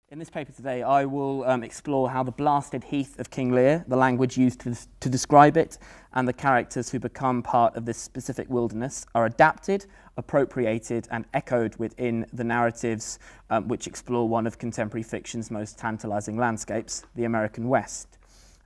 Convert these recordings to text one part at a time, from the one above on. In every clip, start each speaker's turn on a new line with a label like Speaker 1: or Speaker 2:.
Speaker 1: In this paper today, I will explore how the blasted heath of King Lear, the language used to describe it, and the characters who become part of this specific wilderness are adapted, appropriated, and echoed within the narratives which explore one of contemporary fiction's most tantalizing landscapes, the American West.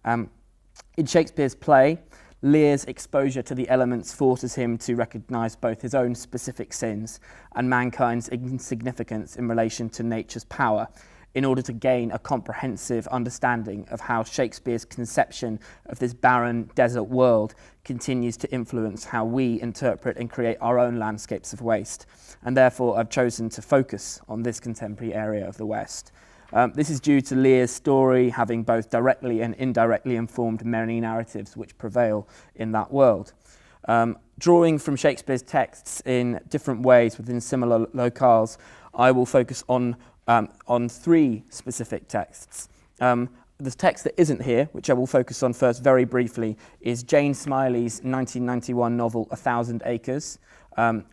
Speaker 1: In Shakespeare's play, Lear's exposure to the elements forces him to recognise both his own specific sins and mankind's insignificance in relation to nature's power, in order to gain a comprehensive understanding of how Shakespeare's conception of this barren desert world continues to influence how we interpret and create our own landscapes of waste. And therefore I've chosen to focus on this contemporary area of the West. This is due to Lear's story having both directly and indirectly informed many narratives which prevail in that world. Drawing from Shakespeare's texts in different ways within similar locales, I will focus on three specific texts. The text that isn't here, which I will focus on first very briefly, is Jane Smiley's 1991 novel 1,000 Acres,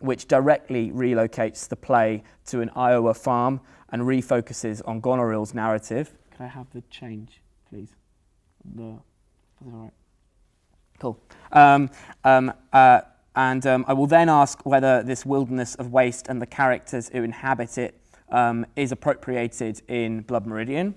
Speaker 1: which directly relocates the play to an Iowa farm and refocuses on Goneril's narrative. Can I have the change, please? All right. Cool. I will then ask whether this wilderness of waste and the characters who inhabit it is appropriated in Blood Meridian.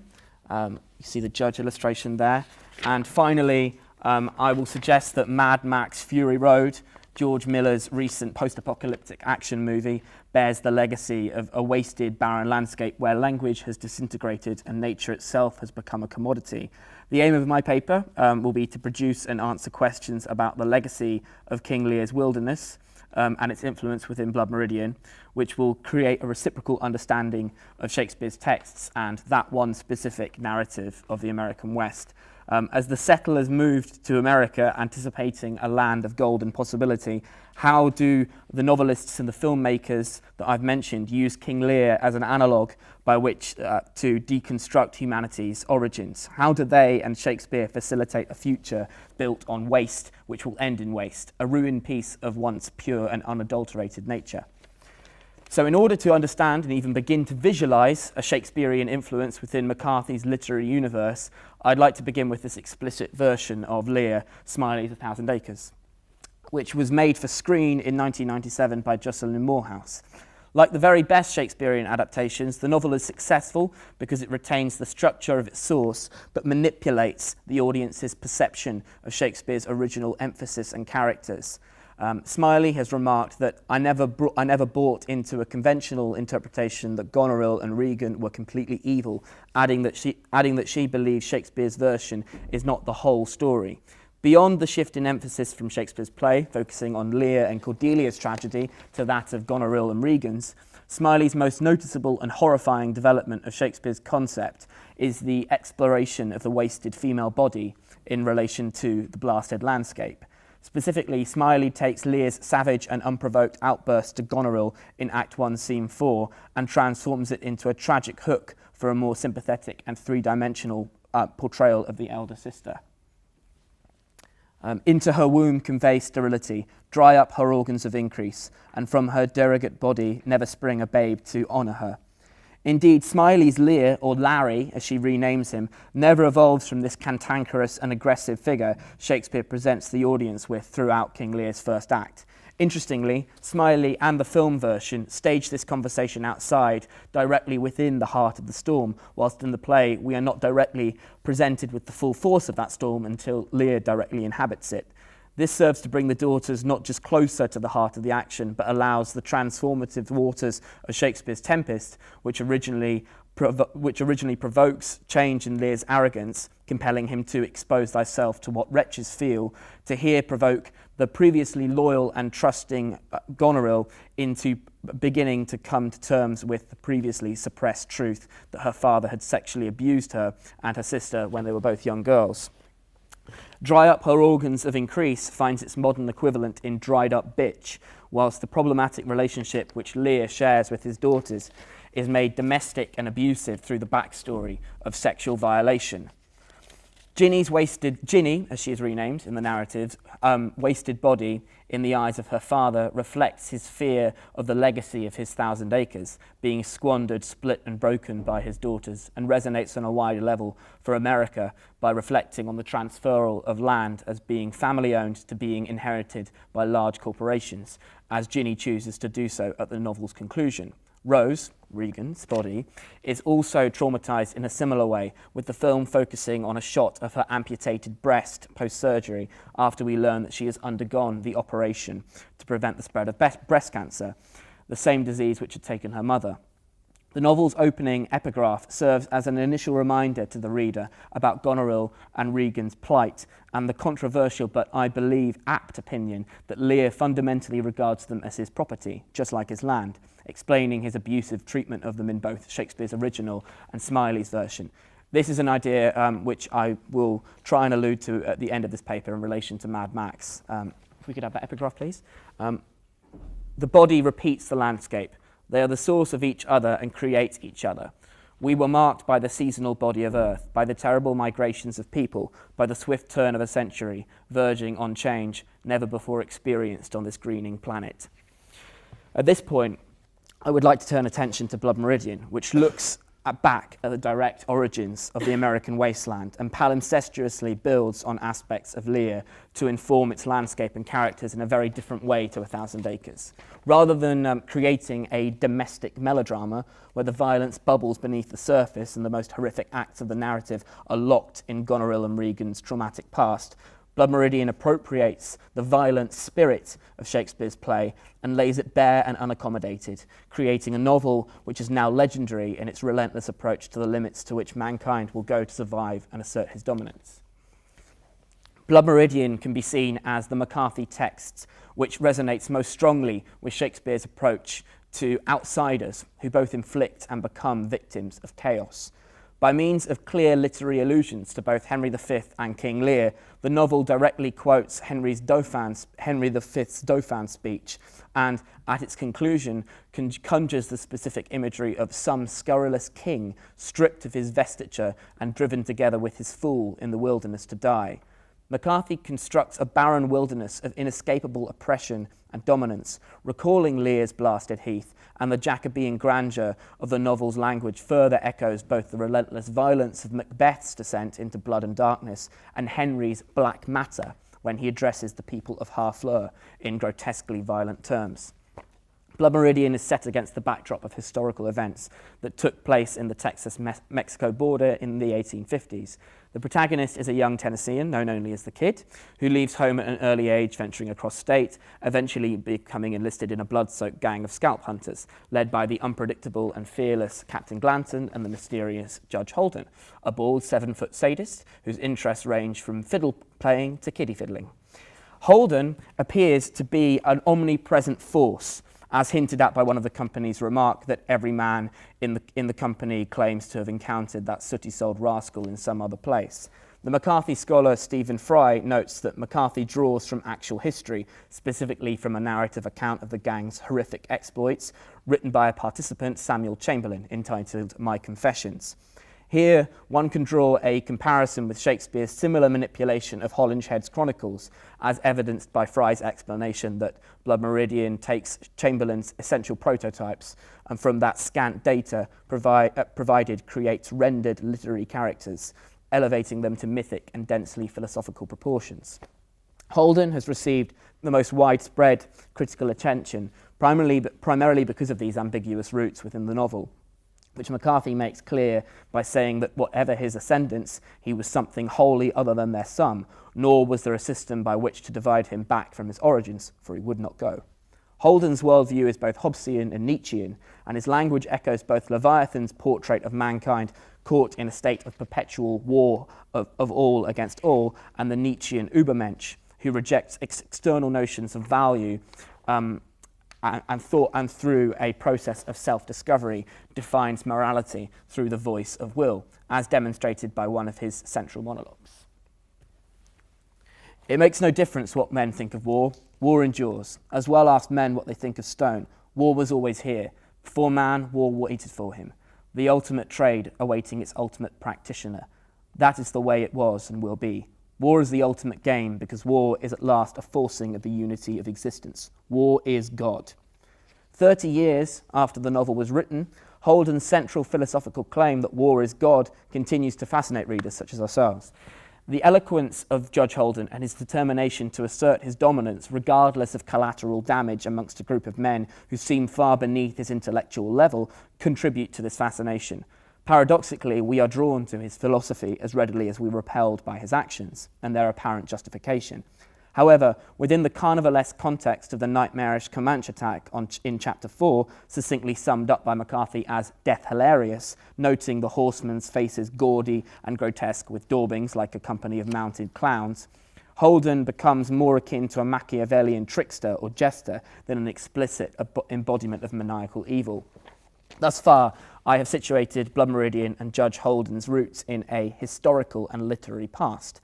Speaker 1: You see the judge illustration there. And finally, I will suggest that Mad Max Fury Road, George Miller's recent post-apocalyptic action movie, bears the legacy of a wasted, barren landscape where language has disintegrated and nature itself has become a commodity. The aim of my paper will be to produce and answer questions about the legacy of King Lear's wilderness, and its influence within Blood Meridian, which will create a reciprocal understanding of Shakespeare's texts and that one specific narrative of the American West. As the settlers moved to America, anticipating a land of gold and possibility, how do the novelists and the filmmakers that I've mentioned use King Lear as an analogue by which to deconstruct humanity's origins? How do they and Shakespeare facilitate a future built on waste, which will end in waste, a ruined piece of once pure and unadulterated nature? So in order to understand and even begin to visualise a Shakespearean influence within McCarthy's literary universe, I'd like to begin with this explicit version of Lear, Smiley's 1,000 Acres, which was made for screen in 1997 by Jocelyn Moorhouse. Like the very best Shakespearean adaptations, the novel is successful because it retains the structure of its source, but manipulates the audience's perception of Shakespeare's original emphasis and characters. Smiley has remarked that I never bought into a conventional interpretation that Goneril and Regan were completely evil, adding that she believes Shakespeare's version is not the whole story. Beyond the shift in emphasis from Shakespeare's play, focusing on Lear and Cordelia's tragedy, to that of Goneril and Regan's, Smiley's most noticeable and horrifying development of Shakespeare's concept is the exploration of the wasted female body in relation to the blasted landscape. Specifically, Smiley takes Lear's savage and unprovoked outburst to Goneril in Act 1, Scene 4, and transforms it into a tragic hook for a more sympathetic and three-dimensional portrayal of the elder sister. Into her womb convey sterility, dry up her organs of increase, and from her derogate body never spring a babe to honour her. Indeed, Smiley's Lear, or Larry, as she renames him, never evolves from this cantankerous and aggressive figure Shakespeare presents the audience with throughout King Lear's first act. Interestingly, Smiley and the film version stage this conversation outside, directly within the heart of the storm, whilst in the play we are not directly presented with the full force of that storm until Lear directly inhabits it. This serves to bring the daughters not just closer to the heart of the action, but allows the transformative waters of Shakespeare's Tempest, which originally provokes change in Lear's arrogance, compelling him to expose thyself to what wretches feel, to here provoke the previously loyal and trusting Goneril into beginning to come to terms with the previously suppressed truth that her father had sexually abused her and her sister when they were both young girls. Dry up her organs of increase finds its modern equivalent in dried up bitch, whilst the problematic relationship which Lear shares with his daughters is made domestic and abusive through the backstory of sexual violation. Ginny, as she is renamed in the narratives, wasted body in the eyes of her father reflects his fear of the legacy of his 1,000 acres being squandered, split and broken by his daughters, and resonates on a wider level for America by reflecting on the transferal of land as being family-owned to being inherited by large corporations, as Ginny chooses to do so at the novel's conclusion. Rose, Regan's body, is also traumatised in a similar way, with the film focusing on a shot of her amputated breast post-surgery after we learn that she has undergone the operation to prevent the spread of breast cancer, the same disease which had taken her mother. The novel's opening epigraph serves as an initial reminder to the reader about Goneril and Regan's plight and the controversial but, I believe, apt opinion that Lear fundamentally regards them as his property, just like his land, explaining his abusive treatment of them in both Shakespeare's original and Smiley's version. This is an idea which I will try and allude to at the end of this paper in relation to Mad Max. If we could have that epigraph, please. The body repeats the landscape. They are the source of each other and create each other. We were marked by the seasonal body of earth, by the terrible migrations of people, by the swift turn of a century, verging on change never before experienced on this greening planet. At this point, I would like to turn attention to Blood Meridian, which looks back at the direct origins of the American wasteland and palimpsestuously builds on aspects of Lear to inform its landscape and characters in a very different way to 1,000 Acres. Rather than creating a domestic melodrama where the violence bubbles beneath the surface and the most horrific acts of the narrative are locked in Goneril and Regan's traumatic past, Blood Meridian appropriates the violent spirit of Shakespeare's play and lays it bare and unaccommodated, creating a novel which is now legendary in its relentless approach to the limits to which mankind will go to survive and assert his dominance. Blood Meridian can be seen as the McCarthy text which resonates most strongly with Shakespeare's approach to outsiders who both inflict and become victims of chaos. By means of clear literary allusions to both Henry V and King Lear, the novel directly quotes Henry V's Dauphin speech and, at its conclusion, conjures the specific imagery of some scurrilous king stripped of his vestiture and driven together with his fool in the wilderness to die. McCarthy constructs a barren wilderness of inescapable oppression and dominance, recalling Lear's blasted heath, and the Jacobean grandeur of the novel's language further echoes both the relentless violence of Macbeth's descent into blood and darkness and Henry's black matter when he addresses the people of Harfleur in grotesquely violent terms. Blood Meridian is set against the backdrop of historical events that took place in the Texas-Mexico border in the 1850s. The protagonist is a young Tennessean, known only as the Kid, who leaves home at an early age, venturing across state, eventually becoming enlisted in a blood-soaked gang of scalp hunters, led by the unpredictable and fearless Captain Glanton and the mysterious Judge Holden, a bald 7-foot sadist whose interests range from fiddle playing to kiddie fiddling. Holden appears to be an omnipresent force, as hinted at by one of the company's remark that every man in the company claims to have encountered that sooty-souled rascal in some other place. The McCarthy scholar Stephen Fry notes that McCarthy draws from actual history, specifically from a narrative account of the gang's horrific exploits, written by a participant, Samuel Chamberlain, entitled My Confessions. Here, one can draw a comparison with Shakespeare's similar manipulation of Holinshed's Chronicles, as evidenced by Fry's explanation that Blood Meridian takes Chamberlain's essential prototypes and from that scant data provided creates rendered literary characters, elevating them to mythic and densely philosophical proportions. Holden has received the most widespread critical attention, primarily because of these ambiguous roots within the novel, which McCarthy makes clear by saying that whatever his ascendants, he was something wholly other than their sum, nor was there a system by which to divide him back from his origins, for he would not go. Holden's worldview is both Hobbesian and Nietzschean, and his language echoes both Leviathan's portrait of mankind caught in a state of perpetual war of all against all, and the Nietzschean Übermensch, who rejects external notions of value and through a process of self-discovery defines morality through the voice of will, as demonstrated by one of his central monologues. It makes no difference what men think of war. War endures. As well ask men what they think of stone. War was always here. Before man, war waited for him. The ultimate trade awaiting its ultimate practitioner. That is the way it was and will be. War is the ultimate game because war is at last a forcing of the unity of existence. War is God. 30 years after the novel was written, Holden's central philosophical claim that war is God continues to fascinate readers such as ourselves. The eloquence of Judge Holden and his determination to assert his dominance regardless of collateral damage amongst a group of men who seem far beneath his intellectual level contribute to this fascination. Paradoxically, we are drawn to his philosophy as readily as we are repelled by his actions and their apparent justification. However, within the carnivalesque context of the nightmarish Comanche attack in Chapter 4, succinctly summed up by McCarthy as death hilarious, noting the horsemen's faces gaudy and grotesque with daubings like a company of mounted clowns, Holden becomes more akin to a Machiavellian trickster or jester than an explicit embodiment of maniacal evil. Thus far, I have situated Blood Meridian and Judge Holden's roots in a historical and literary past.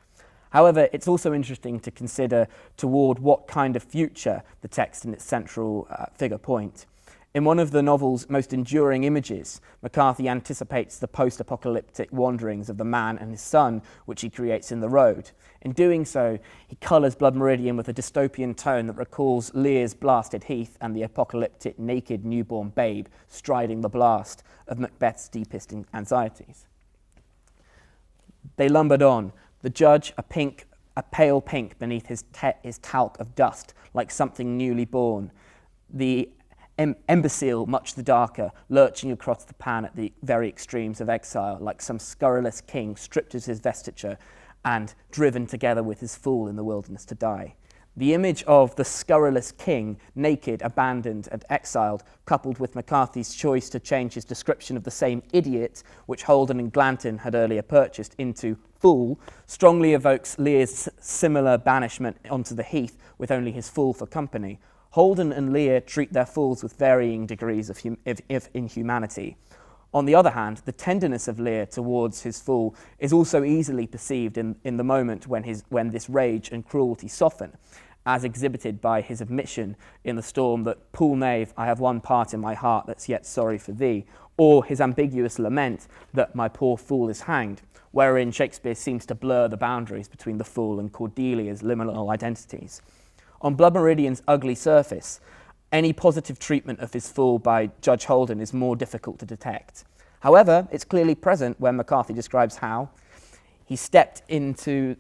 Speaker 1: However, it's also interesting to consider toward what kind of future the text and its central figure point. In one of the novel's most enduring images, McCarthy anticipates the post-apocalyptic wanderings of the man and his son, which he creates in The Road. In doing so, he colours Blood Meridian with a dystopian tone that recalls Lear's blasted heath and the apocalyptic naked newborn babe striding the blast of Macbeth's deepest anxieties. They lumbered on, the judge a pale pink beneath his talc of dust, like something newly born. The imbecile much the darker, lurching across the pan at the very extremes of exile, like some scurrilous king stripped of his vestiture and driven together with his fool in the wilderness to die. The image of the scurrilous king, naked, abandoned, and exiled, coupled with McCarthy's choice to change his description of the same idiot, which Holden and Glanton had earlier purchased, into fool, strongly evokes Lear's similar banishment onto the heath with only his fool for company. Holden and Lear treat their fools with varying degrees of inhumanity. On the other hand, the tenderness of Lear towards his fool is also easily perceived in the moment when this rage and cruelty soften, as exhibited by his admission in the storm that, "Poor knave, I have one part in my heart that's yet sorry for thee," or his ambiguous lament that "my poor fool is hanged," wherein Shakespeare seems to blur the boundaries between the fool and Cordelia's liminal identities. On Blood Meridian's ugly surface, any positive treatment of his fool by Judge Holden is more difficult to detect. However, it's clearly present when McCarthy describes how he stepped into...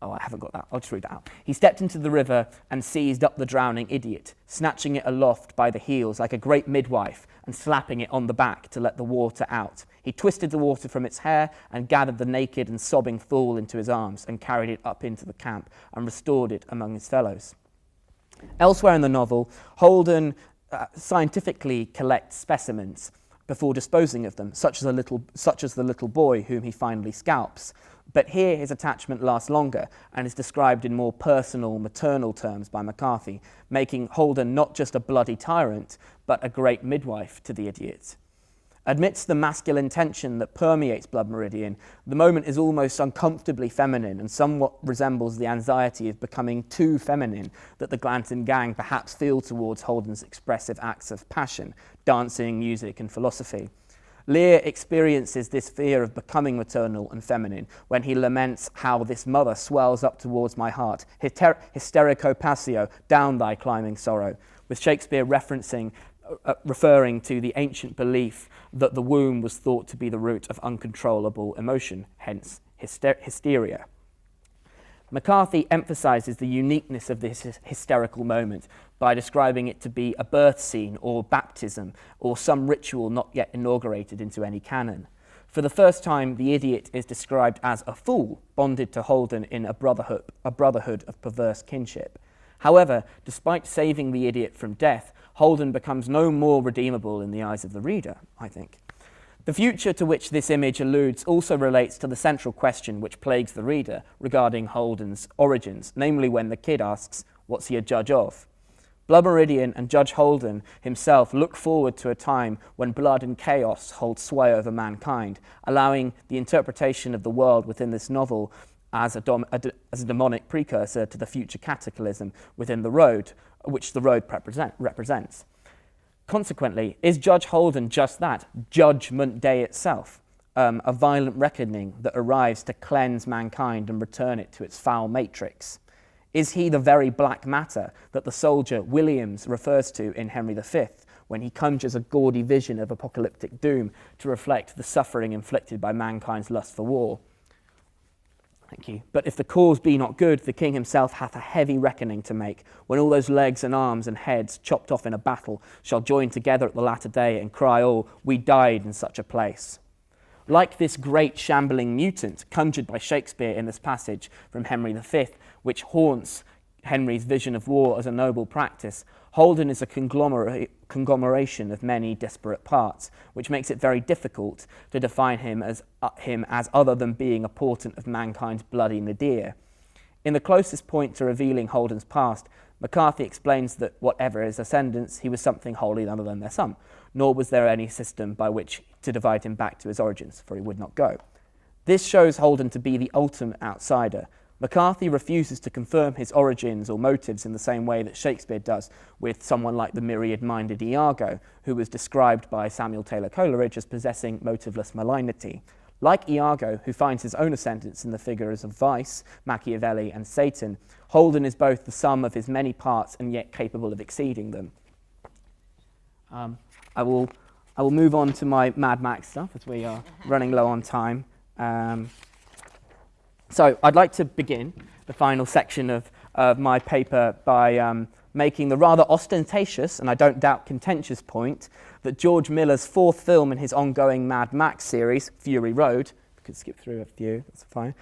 Speaker 1: Oh, I haven't got that. I'll just read that out. He stepped into the river and seized up the drowning idiot, snatching it aloft by the heels like a great midwife and slapping it on the back to let the water out. He twisted the water from its hair and gathered the naked and sobbing fool into his arms and carried it up into the camp and restored it among his fellows. Elsewhere in the novel, Holden scientifically collects specimens before disposing of them, such as the little boy whom he finally scalps. But here his attachment lasts longer and is described in more personal, maternal terms by McCarthy, making Holden not just a bloody tyrant, but a great midwife to the idiot. Amidst the masculine tension that permeates Blood Meridian, the moment is almost uncomfortably feminine and somewhat resembles the anxiety of becoming too feminine that the Glanton gang perhaps feel towards Holden's expressive acts of passion, dancing, music, and philosophy. Lear experiences this fear of becoming maternal and feminine when he laments how this mother swells up towards my heart, hysterico passio, down thy climbing sorrow, with Shakespeare referring to the ancient belief that the womb was thought to be the root of uncontrollable emotion, hence hysteria. McCarthy emphasizes the uniqueness of this hysterical moment by describing it to be a birth scene or baptism or some ritual not yet inaugurated into any canon. For the first time, the idiot is described as a fool bonded to Holden in a brotherhood of perverse kinship. However, despite saving the idiot from death, Holden becomes no more redeemable in the eyes of the reader, I think. The future to which this image alludes also relates to the central question which plagues the reader regarding Holden's origins, namely when the kid asks, what's he a judge of? Blood Meridian and Judge Holden himself look forward to a time when blood and chaos hold sway over mankind, allowing the interpretation of the world within this novel as a demonic precursor to the future cataclysm within the Road, which the Road represents. Consequently, is Judge Holden just that, Judgment Day itself? a violent reckoning that arrives to cleanse mankind and return it to its foul matrix? Is he the very black matter that the soldier Williams refers to in Henry V when he conjures a gaudy vision of apocalyptic doom to reflect the suffering inflicted by mankind's lust for war? Thank you. But if the cause be not good, the king himself hath a heavy reckoning to make, when all those legs and arms and heads chopped off in a battle shall join together at the latter day and cry, oh, we died in such a place. Like this great shambling mutant conjured by Shakespeare in this passage from Henry V, which haunts Henry's vision of war as a noble practice, Holden is a conglomeration of many disparate parts, which makes it very difficult to define him as other than being a portent of mankind's bloody nadir. In the closest point to revealing Holden's past, McCarthy explains that whatever his ascendants, he was something wholly other than their sum, nor was there any system by which to divide him back to his origins, for he would not go. This shows Holden to be the ultimate outsider. McCarthy refuses to confirm his origins or motives in the same way that Shakespeare does with someone like the myriad-minded Iago, who was described by Samuel Taylor Coleridge as possessing motiveless malignity. Like Iago, who finds his own ascendants in the figures of Vice, Machiavelli, and Satan, Holden is both the sum of his many parts and yet capable of exceeding them. I will move on to my Mad Max stuff as we are running low on time. So I'd like to begin the final section of my paper by making the rather ostentatious, and I don't doubt contentious point, that George Miller's fourth film in his ongoing Mad Max series, Fury Road, we could skip through a few, that's fine,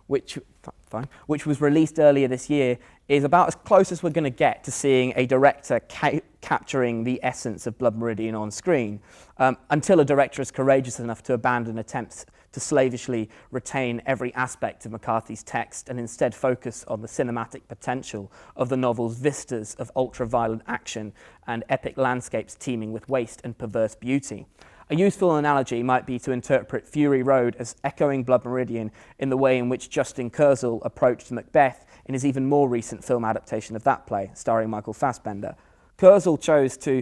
Speaker 1: which was released earlier this year, is about as close as we're going to get to seeing a director capturing the essence of Blood Meridian on screen, until a director is courageous enough to abandon attempts to slavishly retain every aspect of McCarthy's text and instead focus on the cinematic potential of the novel's vistas of ultra-violent action and epic landscapes teeming with waste and perverse beauty. A useful analogy might be to interpret Fury Road as echoing Blood Meridian in the way in which Justin Kurzel approached Macbeth in his even more recent film adaptation of that play, starring Michael Fassbender. Kurzel chose to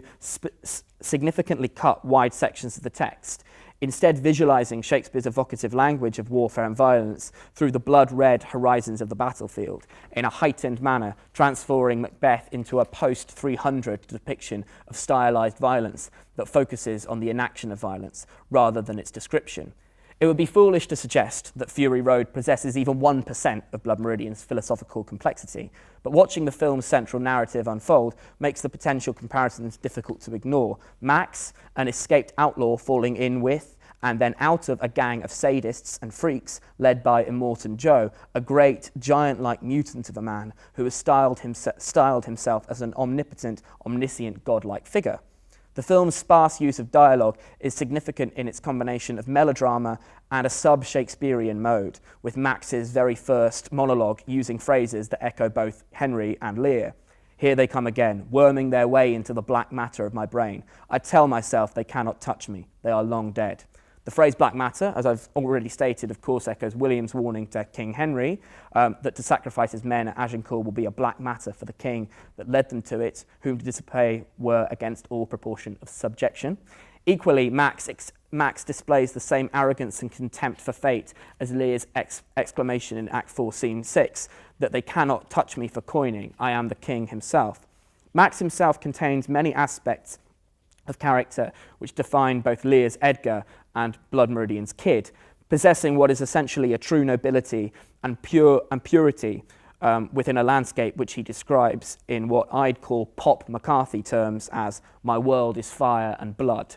Speaker 1: significantly cut wide sections of the text, instead visualizing Shakespeare's evocative language of warfare and violence through the blood-red horizons of the battlefield in a heightened manner, transforming Macbeth into a post-300 depiction of stylized violence that focuses on the enaction of violence rather than its description. It would be foolish to suggest that Fury Road possesses even 1% of Blood Meridian's philosophical complexity, but watching the film's central narrative unfold makes the potential comparisons difficult to ignore. Max, an escaped outlaw falling in with and then out of a gang of sadists and freaks led by Immortan Joe, a great, giant-like mutant of a man who has styled himself as an omnipotent, omniscient, godlike figure. The film's sparse use of dialogue is significant in its combination of melodrama and a sub-Shakespearean mode, with Max's very first monologue using phrases that echo both Henry and Lear. Here they come again, worming their way into the black matter of my brain. I tell myself they cannot touch me. They are long dead. The phrase black matter, as I've already stated, of course echoes William's warning to King Henry that to sacrifice his men at Agincourt will be a black matter for the king that led them to it, whom to disobey were against all proportion of subjection. Equally, Max displays the same arrogance and contempt for fate as Lear's exclamation in Act 4, Scene 6, that they cannot touch me for coining, I am the king himself. Max himself contains many aspects of character which define both Lear's Edgar and Blood Meridian's Kid, possessing what is essentially a true nobility and purity within a landscape which he describes in what I'd call pop McCarthy terms as my world is fire and blood.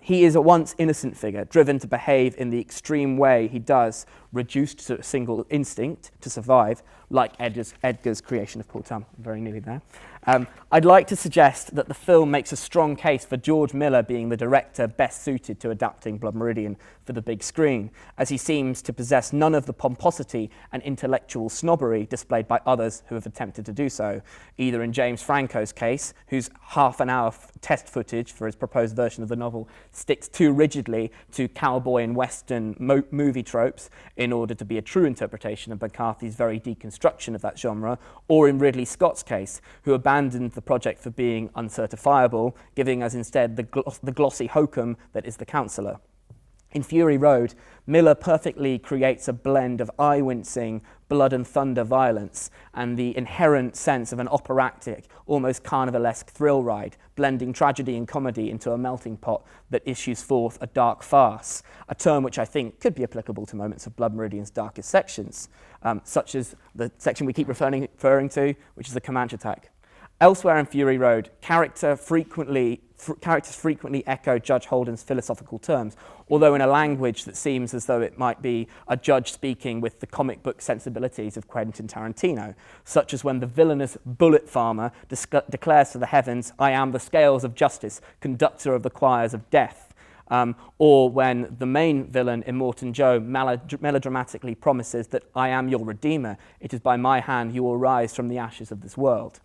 Speaker 1: He is a once innocent figure, driven to behave in the extreme way he does, reduced to a single instinct to survive, like Edgar's creation of Paul Tum. Very nearly there. I'd like to suggest that the film makes a strong case for George Miller being the director best suited to adapting Blood Meridian for the big screen, as he seems to possess none of the pomposity and intellectual snobbery displayed by others who have attempted to do so, either in James Franco's case, whose half-an-hour test footage for his proposed version of the novel sticks too rigidly to cowboy and western movie tropes in order to be a true interpretation of McCarthy's very deconstruction of that genre, or in Ridley Scott's case, who abandoned the project for being uncertifiable, giving us instead the glossy hokum that is The Counselor. In Fury Road, Miller perfectly creates a blend of eye-wincing, blood and thunder violence and the inherent sense of an operatic, almost carnivalesque thrill ride, blending tragedy and comedy into a melting pot that issues forth a dark farce, a term which I think could be applicable to moments of Blood Meridian's darkest sections, such as the section we keep referring to, which is the Comanche attack. Elsewhere in Fury Road, characters frequently echo Judge Holden's philosophical terms, although in a language that seems as though it might be a judge speaking with the comic book sensibilities of Quentin Tarantino, such as when the villainous bullet farmer declares to the heavens, "I am the scales of justice, conductor of the choirs of death," or when the main villain, Immortan Joe, melodramatically promises that "I am your redeemer, it is by my hand you will rise from the ashes of this world."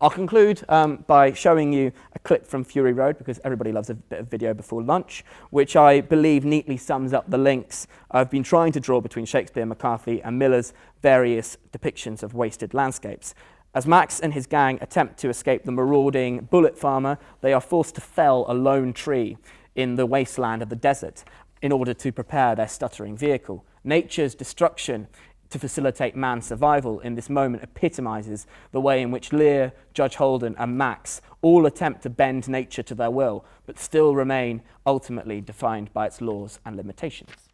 Speaker 1: I'll conclude by showing you a clip from Fury Road, because everybody loves a bit of video before lunch, which I believe neatly sums up the links I've been trying to draw between Shakespeare, McCarthy, and Miller's various depictions of wasted landscapes. As Max and his gang attempt to escape the marauding bullet farmer, they are forced to fell a lone tree in the wasteland of the desert in order to prepare their stuttering vehicle. Nature's destruction to facilitate man's survival in this moment epitomizes the way in which Lear, Judge Holden, and Max all attempt to bend nature to their will, but still remain ultimately defined by its laws and limitations.